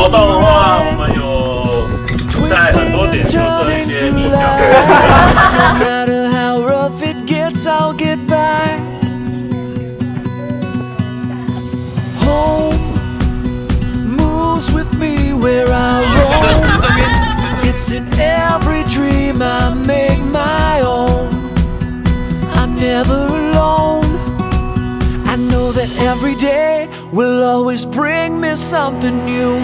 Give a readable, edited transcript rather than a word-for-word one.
活动的话，我们有在很多点设置一些迷墙。It's in every dream I make my own. I'm never alone. I know that every day will always bring me something new.